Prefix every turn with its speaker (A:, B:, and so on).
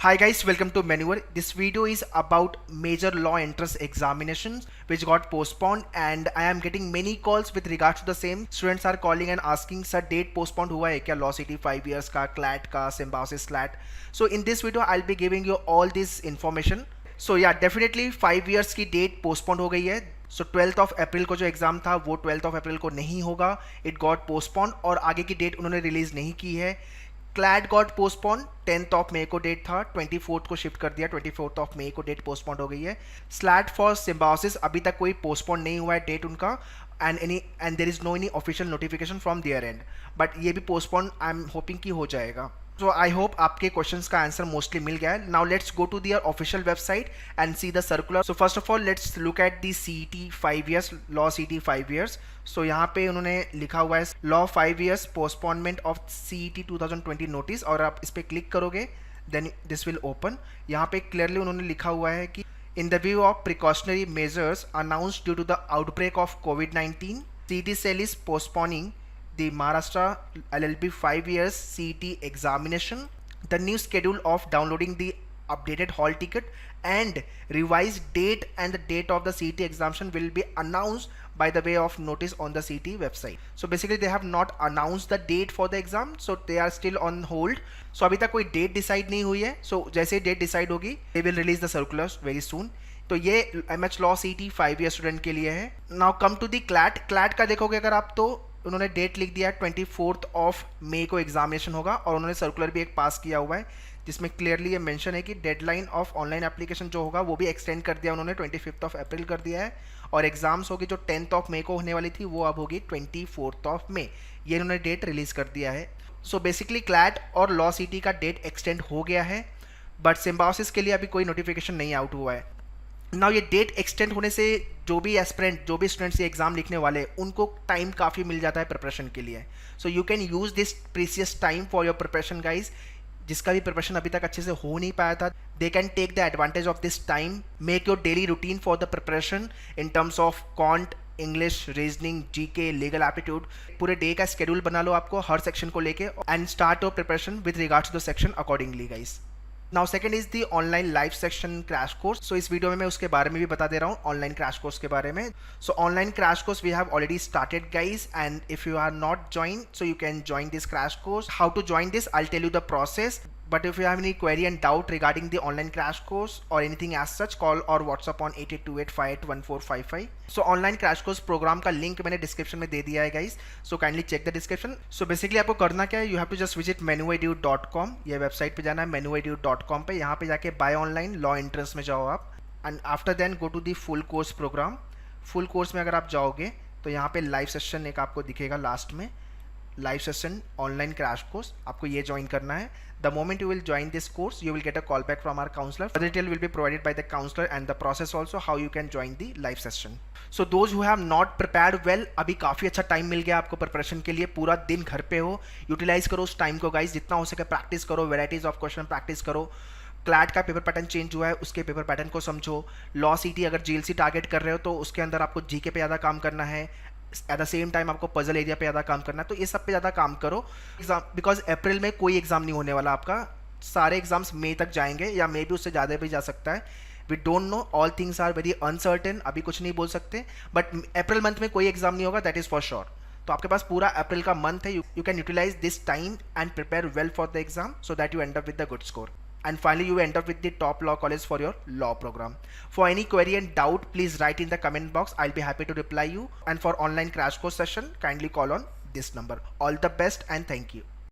A: Hi guys, welcome to Manoeuvre. This video is about major law entrance examinations which got postponed, and I am getting many calls with regards to the same. Students are calling and asking, sir date postponed हुआ है क्या LAWCET 5 years का, CLAT का, symbiosis SLAT. So in this video I'll be giving you all this information. So yeah, definitely 5 years की date postponed हो गई है. So 12th of April को जो एग्जाम था वो 12th of April को नहीं होगा. It got postponed और आगे की डेट उन्होंने रिलीज नहीं की है. CLAT got postpone 10th of मई को डेट था, 24th को शिफ्ट कर दिया, 24th ऑफ मई को डेट पोस्टपोन हो गई है. स्लैट फॉर सिम्बायोसिस अभी तक कोई पोस्टपोन नहीं हुआ है डेट उनका, and there is no any official notification from there end, but ये भी पोस्टपोन आई एम होपिंग कि हो जाएगा. So I hope आपके क्वेश्चंस का आंसर मोस्टली मिल गया है. Now let's go to their official website and see the circular. So first of all let's look at the CET 5 years, law CET 5 years. सो यहाँ पे उन्होंने लिखा हुआ है law 5 years postponement of CET 2020 notice, और आप इस पर क्लिक करोगे देन दिस विल ओपन. यहाँ पे क्लियरली उन्होंने लिखा हुआ है कि in the view of precautionary measures announced due to the outbreak of COVID-19, CET cell is postponing the Maharashtra LLB 5 years CET examination. The new schedule of downloading the updated hall ticket and revised date and the date of the CET examination will be announced by the way of notice on the CET website. So basically they have not announced the date for the exam, so they are still on hold. So अभी तक कोई date decide नहीं हुई है. So जैसे date decide होगी they will release the circulars very soon. तो ये MH Law CET 5 year student के लिए है. Now come to the CLAT. CLAT का देखोगे अगर आप तो उन्होंने डेट लिख दिया है 24th ऑफ मई को एग्जामिनेशन होगा, और उन्होंने सर्कुलर भी एक पास किया हुआ है जिसमें क्लियरली ये मेंशन है कि डेडलाइन ऑफ ऑनलाइन एप्लीकेशन जो होगा वो भी एक्सटेंड कर दिया उन्होंने, 25th ऑफ अप्रैल कर दिया है, और एग्जाम्स होगी जो 10th ऑफ मई को होने वाली थी वो अब होगी 24th ऑफ मई. ये इन्होंने डेट रिलीज कर दिया है. सो बेसिकली CLAT और लॉ CET का डेट एक्सटेंड हो गया है, बट सिम्बायोसिस के लिए अभी कोई नोटिफिकेशन नहीं आउट हुआ है. नाउ ये डेट एक्सटेंड होने से जो भी एस्पिरेंट, जो भी स्टूडेंट्स ये एग्जाम लिखने वाले उनको टाइम काफ़ी मिल जाता है प्रिपरेशन के लिए. सो you can use this precious time for your preparation guys. जिसका भी प्रिपरेशन अभी तक अच्छे से हो नहीं पाया था, they can take the advantage of this time, make your daily routine for the preparation in terms of quant, English, reasoning, GK, legal aptitude. पूरे डे का स्केड्यूल बना लो आपको हर सेक्शन को लेके, and start your preparation with regards to the section accordingly guys. Now second is the online live section crash course. So इस video में मैं उसके बारे में भी बता दे रहा हूँ, ऑनलाइन क्रैश कोर्स के बारे में. So online crash course we have already started guys, and if you are not join so you can join this crash course. How to join this I will tell you the process, but if you have any query and doubt regarding the online crash course or anything as such, call or WhatsApp on 8828581455. So online crash course program का link मैंने description में दे दिया है guys, so kindly check the description. So basically आपको करना क्या है, you have to just visit manoeuvre.com. ये वेबसाइट पे जाना है manoeuvre.com पे, यहाँ पे जाके buy online law entrance में जाओ आप, and after then go to the full course program. full course में अगर आप जाओगे तो यहाँ पे लाइव सेशन एक आपको दिखेगा लास्ट में, live session online crash course, आपको ये ज्वाइन करना है. The moment you will join this course, you will get a call back from our counselor. Further detail will be provided by the counselor and the process also how you can join the live session. So those who have not prepared well, अभी काफ़ी अच्छा time मिल गया आपको preparation के लिए. पूरा दिन घर पे हो, यूटिलाइज करो उस टाइम को गाइज, जितना हो सके प्रैक्टिस करो, वेराइटीज ऑफ क्वेश्चन प्रैक्टिस करो. CLAT का पेपर पैटर्न चेंज हुआ है, उसके पेपर पैटर्न को समझो. लॉ CET अगर GLC टारगेट कर रहे हो तो उसके अंदर आपको जीके पे ज़्यादा काम करना है, एट द सेम टाइम आपको पजल एरिया पे ज़्यादा काम करना है. तो ये सब पे ज़्यादा काम करो एग्जाम, बिकॉज अप्रैल में कोई एग्जाम नहीं होने वाला आपका. सारे एग्जाम्स मई तक जाएंगे या मे भी उससे ज़्यादा भी जा सकता है. We don't know, all things are very uncertain, अभी कुछ नहीं बोल सकते, बट अप्रैल मंथ में कोई एग्जाम नहीं होगा, दैट इज़ फॉर श्योर. तो आपके पास पूरा अप्रैल का मंथ है, you can utilize this time and prepare well for the exam so that you end up with the good score. And finally you end up with the top law college for your law program. For any query and doubt, please write in the comment box. I'll be happy to reply you. And for online crash course session, kindly call on this number. All the best and thank you.